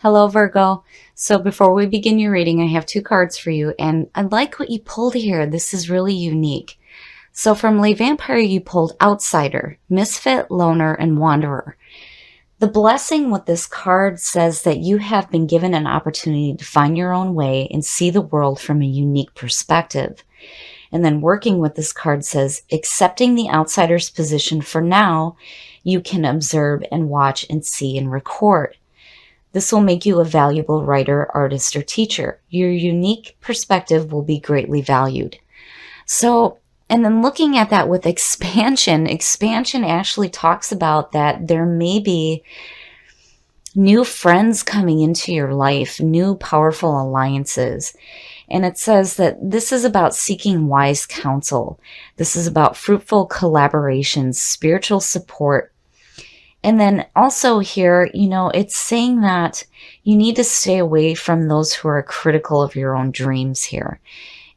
Hello, Virgo. So before we begin your reading, I have two cards for you, and I like what you pulled here. This is really unique. So from Lay Vampire, you pulled Outsider, Misfit, Loner, and Wanderer. The blessing with this card says that you have been given an opportunity to find your own way and see the world from a unique perspective. And then working with this card says, accepting the outsider's position for now, you can observe and watch and see and record. This will make you a valuable writer, artist, or teacher. Your unique perspective will be greatly valued. So, and then looking at that with expansion actually talks about that there may be new friends coming into your life, new powerful alliances. And it says that this is about seeking wise counsel. This is about fruitful collaborations, spiritual support. And then also here, it's saying that you need to stay away from those who are critical of your own dreams here.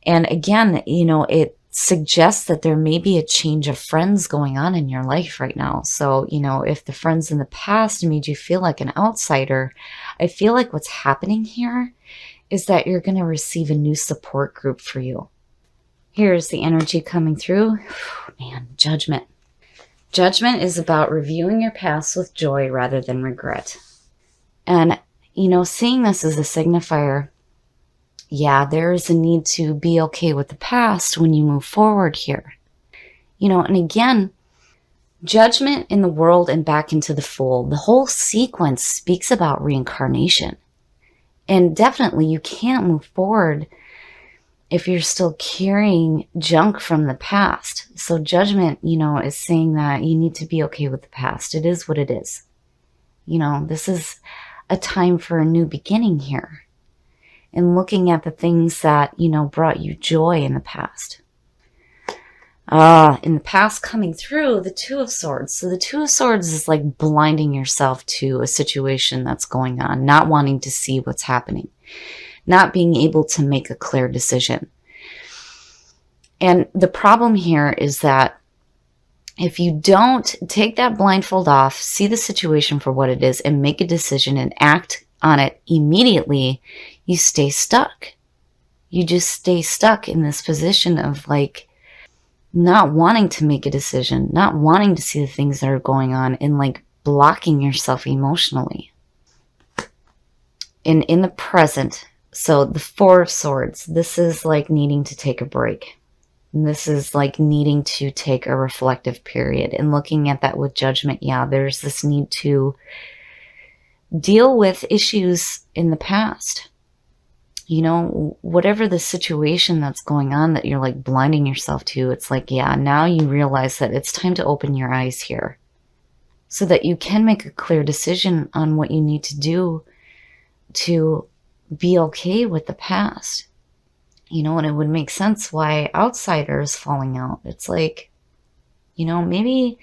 And again, it suggests that there may be a change of friends going on in your life right now. So, if the friends in the past made you feel like an outsider, I feel like what's happening here is that you're going to receive a new support group for you. Here's the energy coming through. Man, Judgment. Judgment is about reviewing your past with joy rather than regret. And, seeing this as a signifier, yeah, there is a need to be okay with the past when you move forward here. And again, Judgment in the World and Back into the Fool, the whole sequence speaks about reincarnation. And definitely you can't move forward if you're still carrying junk from the past. So Judgment, is saying that you need to be okay with the past. It is what it is. This is a time for a new beginning here. And looking at the things that, brought you joy in the past. In the past coming through, the Two of Swords. So the Two of Swords is like blinding yourself to a situation that's going on, not wanting to see what's happening, not being able to make a clear decision. And the problem here is that if you don't take that blindfold off, see the situation for what it is, and make a decision and act on it immediately, you stay stuck. You just stay stuck in this position of like not wanting to make a decision, not wanting to see the things that are going on, and like blocking yourself emotionally. And in the present, so the Four of Swords, this is like needing to take a break. And this is like needing to take a reflective period. And looking at that with Judgment, yeah, there's this need to deal with issues in the past. Whatever the situation that's going on that you're like blinding yourself to, it's like, yeah, now you realize that it's time to open your eyes here so that you can make a clear decision on what you need to do to be okay with the past. And it would make sense why Outsider is falling out. It's like, maybe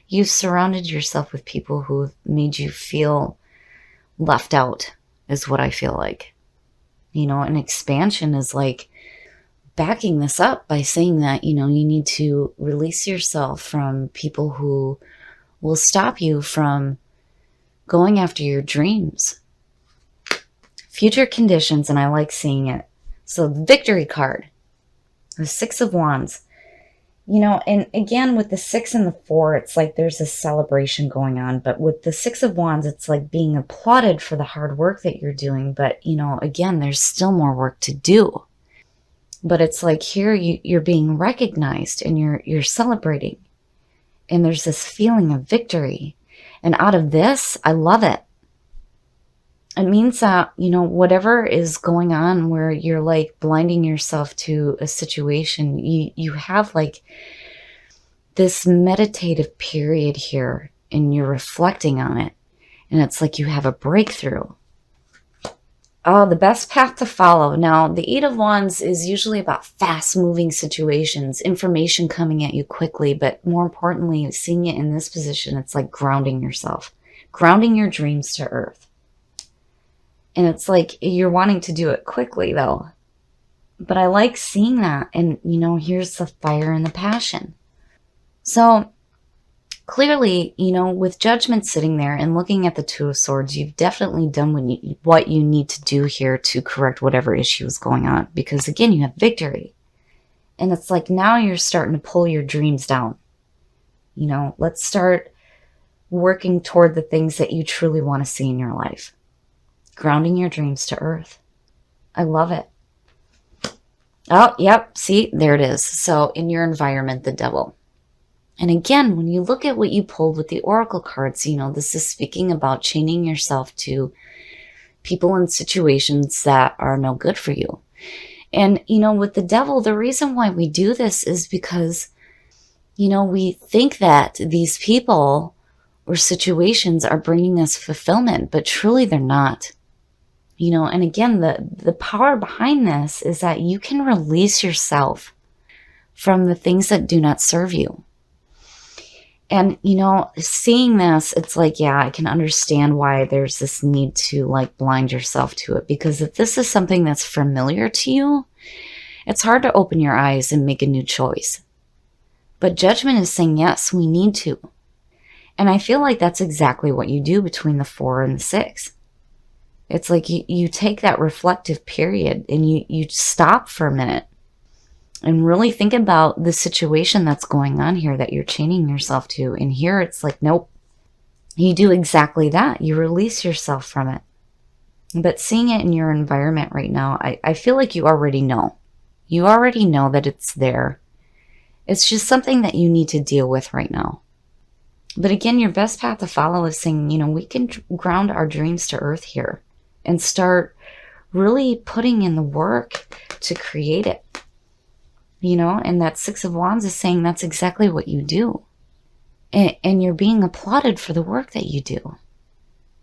you've surrounded yourself with people who made you feel left out, is what I feel like. An expansion is like backing this up by saying that, you need to release yourself from people who will stop you from going after your dreams. Future conditions, and I like seeing it. So the Victory card, the Six of Wands. And again, with the 6 and the 4, it's like there's a celebration going on. But with the 6 of Wands, it's like being applauded for the hard work that you're doing. But, again, there's still more work to do. But it's like here you're being recognized and you're celebrating. And there's this feeling of victory. And out of this, I love it. It means that, whatever is going on where you're like blinding yourself to a situation, you have like this meditative period here and you're reflecting on it. And it's like you have a breakthrough. Oh, the best path to follow. Now, the Eight of Wands is usually about fast moving situations, information coming at you quickly, but more importantly, seeing it in this position, it's like grounding yourself, grounding your dreams to earth. And it's like you're wanting to do it quickly, though. But I like seeing that. And, here's the fire and the passion. So Clearly, with Judgment sitting there and looking at the Two of Swords, you've definitely done what you need to do here to correct whatever issue is going on. Because again, you have victory. And it's like now you're starting to pull your dreams down. Let's start working toward the things that you truly want to see in your life. Grounding your dreams to earth. I love it. Oh, yep. See, there it is. So in your environment, the Devil. And again, when you look at what you pulled with the Oracle cards, this is speaking about chaining yourself to people and situations that are no good for you. And, with the Devil, the reason why we do this is because, we think that these people or situations are bringing us fulfillment, but truly they're not. And again, the power behind this is that you can release yourself from the things that do not serve you. And, seeing this, it's like, yeah, I can understand why there's this need to blind yourself to it. Because if this is something that's familiar to you, it's hard to open your eyes and make a new choice. But Judgment is saying, yes, we need to. And I feel like that's exactly what you do between the 4 and the 6. It's like you take that reflective period and you stop for a minute and really think about the situation that's going on here that you're chaining yourself to. And here it's like, nope, you do exactly that. You release yourself from it. But seeing it in your environment right now, I feel like you already know. You already know that it's there. It's just something that you need to deal with right now. But again, your best path to follow is saying, we can ground our dreams to earth here and start really putting in the work to create it. And that 6 of Wands is saying that's exactly what you do. And you're being applauded for the work that you do.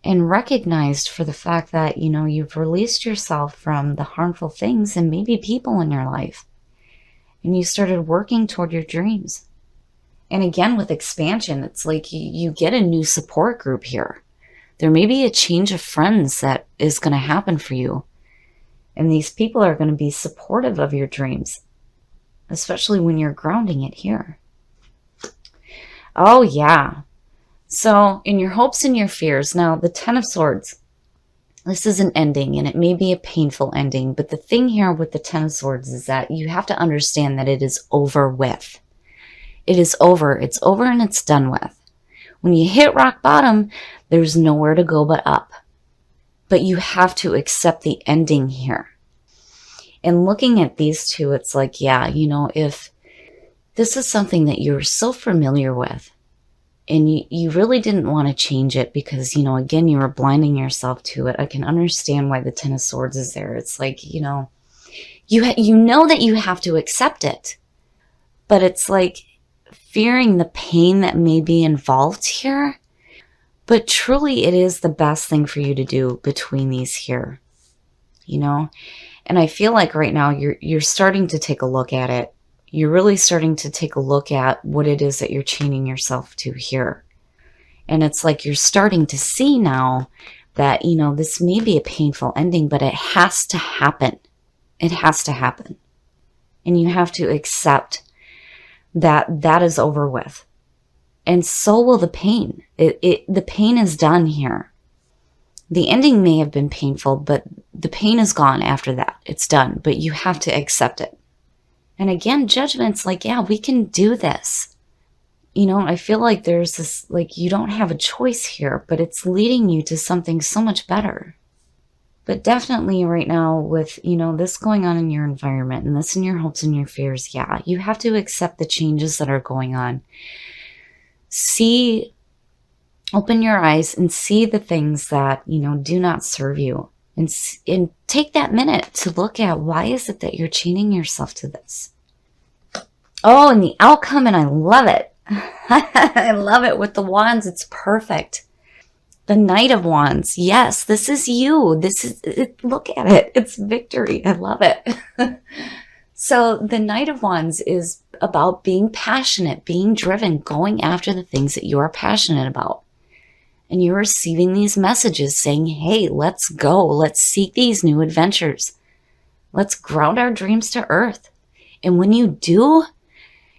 And recognized for the fact that, you've released yourself from the harmful things and maybe people in your life. And you started working toward your dreams. And again, with expansion, it's like you get a new support group here. There may be a change of friends that is going to happen for you. And these people are going to be supportive of your dreams. Especially when you're grounding it here. Oh, yeah. So, in your hopes and your fears, now the 10 of Swords, this is an ending, and it may be a painful ending, but the thing here with the 10 of Swords is that you have to understand that it is over with. It is over. It's over and it's done with. When you hit rock bottom, there's nowhere to go but up. But you have to accept the ending here. And looking at these two, it's like, yeah, if this is something that you're so familiar with and you really didn't want to change it because, again, you were blinding yourself to it. I can understand why the 10 of Swords is there. It's like, you know that you have to accept it, but it's like fearing the pain that may be involved here. But truly, it is the best thing for you to do between these here, And I feel like right now you're starting to take a look at it. You're really starting to take a look at what it is that you're chaining yourself to here. And it's like you're starting to see now that, this may be a painful ending, but it has to happen. It has to happen. And you have to accept that that is over with. And so will the pain. The pain is done here. The ending may have been painful, but the pain is gone after that. It's done, but you have to accept it. And again, Judgment's like, yeah, we can do this. I feel like there's this, you don't have a choice here, but it's leading you to something so much better. But definitely right now with, this going on in your environment and this in your hopes and your fears, yeah, you have to accept the changes that are going on. Open your eyes and see the things that, do not serve you. And take that minute to look at why is it that you're chaining yourself to this. Oh, and the outcome, and I love it. I love it with the Wands. It's perfect. The Knight of Wands. Yes, this is you. Look at it. It's victory. I love it. So the Knight of Wands is about being passionate, being driven, going after the things that you are passionate about. And you're receiving these messages saying, hey, let's go. Let's seek these new adventures. Let's ground our dreams to earth. And when you do,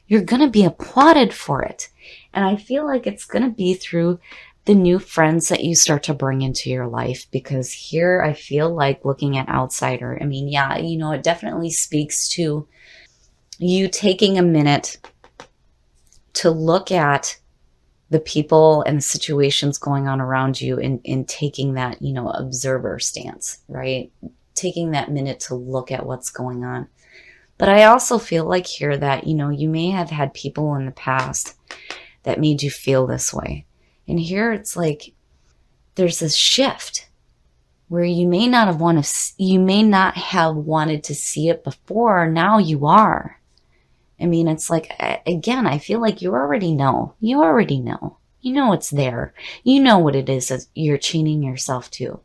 you're going to be applauded for it. And I feel like it's going to be through the new friends that you start to bring into your life, because here I feel like looking at outsider, I mean, yeah, it definitely speaks to you taking a minute to look at the people and the situations going on around you, and taking that, observer stance, right? Taking that minute to look at what's going on. But I also feel like here that, you may have had people in the past that made you feel this way. And here it's like there's this shift where you may not have wanted to see it before. Now you are. I mean, it's like, again, I feel like you already know. You already know. You know it's there. You know what it is that you're chaining yourself to.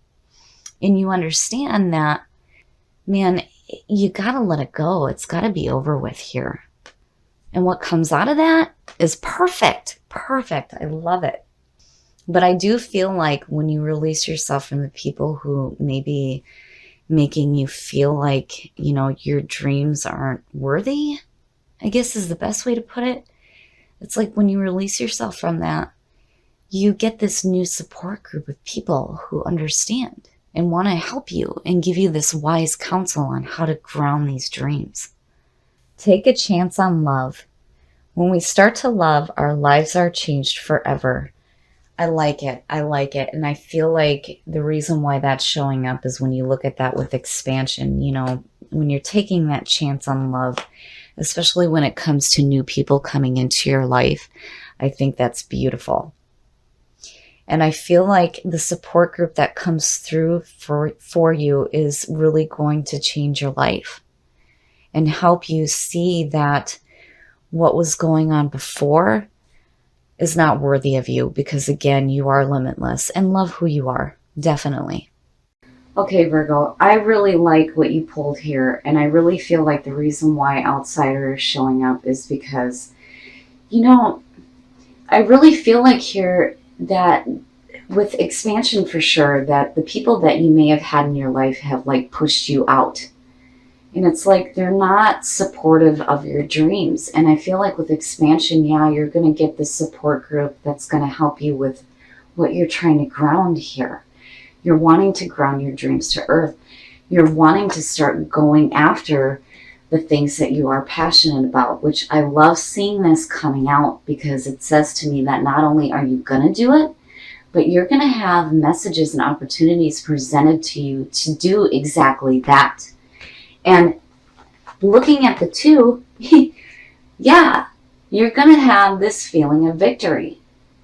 And you understand that, man, you gotta let it go. It's gotta be over with here. And what comes out of that is perfect. Perfect. I love it. But I do feel like when you release yourself from the people who may be making you feel like, your dreams aren't worthy, I guess is the best way to put it. It's like when you release yourself from that, you get this new support group of people who understand and want to help you and give you this wise counsel on how to ground these dreams. Take a chance on love. When we start to love, our lives are changed forever. I like it. I like it. And I feel like the reason why that's showing up is when you look at that with expansion, when you're taking that chance on love, especially when it comes to new people coming into your life, I think that's beautiful. And I feel like the support group that comes through for you is really going to change your life and help you see that what was going on before is not worthy of you, because again, you are limitless, and love who you are. Definitely. Okay, Virgo, I really like what you pulled here, and I really feel like the reason why outsider is showing up is because, I really feel like here that with expansion for sure, that the people that you may have had in your life have like pushed you out. And it's like they're not supportive of your dreams. And I feel like with expansion, yeah, you're going to get this support group that's going to help you with what you're trying to ground here. You're wanting to ground your dreams to earth. You're wanting to start going after the things that you are passionate about, which I love seeing this coming out, because it says to me that not only are you going to do it, but you're going to have messages and opportunities presented to you to do exactly that. And looking at the two, yeah, you're going to have this feeling of victory.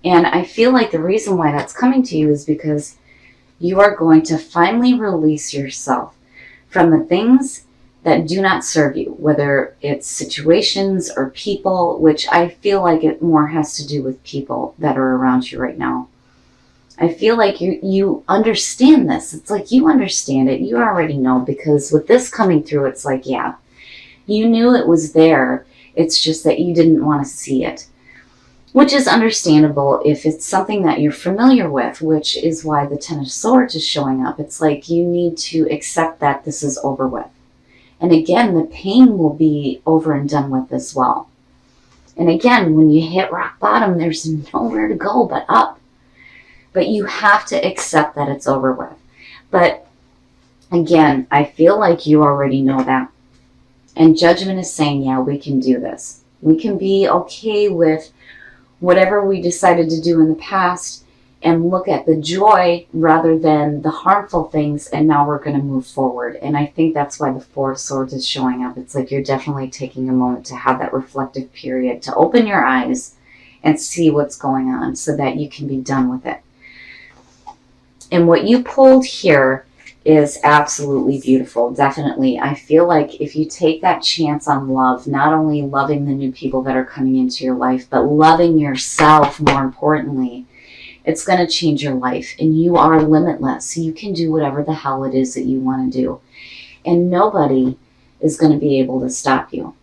And I feel like the reason why that's coming to you is because you are going to finally release yourself from the things that do not serve you, whether it's situations or people, which I feel like it more has to do with people that are around you right now. I feel like you understand this. It's like you understand it. You already know, because with this coming through, it's like, yeah, you knew it was there. It's just that you didn't want to see it, which is understandable if it's something that you're familiar with, which is why the Ten of Swords is showing up. It's like you need to accept that this is over with. And again, the pain will be over and done with as well. And again, when you hit rock bottom, there's nowhere to go but up. But you have to accept that it's over with. But again, I feel like you already know that. And judgment is saying, yeah, we can do this. We can be okay with whatever we decided to do in the past and look at the joy rather than the harmful things. And now we're going to move forward. And I think that's why the Four of Swords is showing up. It's like you're definitely taking a moment to have that reflective period, to open your eyes and see what's going on so that you can be done with it. And what you pulled here is absolutely beautiful. Definitely. I feel like if you take that chance on love, not only loving the new people that are coming into your life, but loving yourself more importantly, it's going to change your life. And you are limitless. You can do whatever the hell it is that you want to do. And nobody is going to be able to stop you.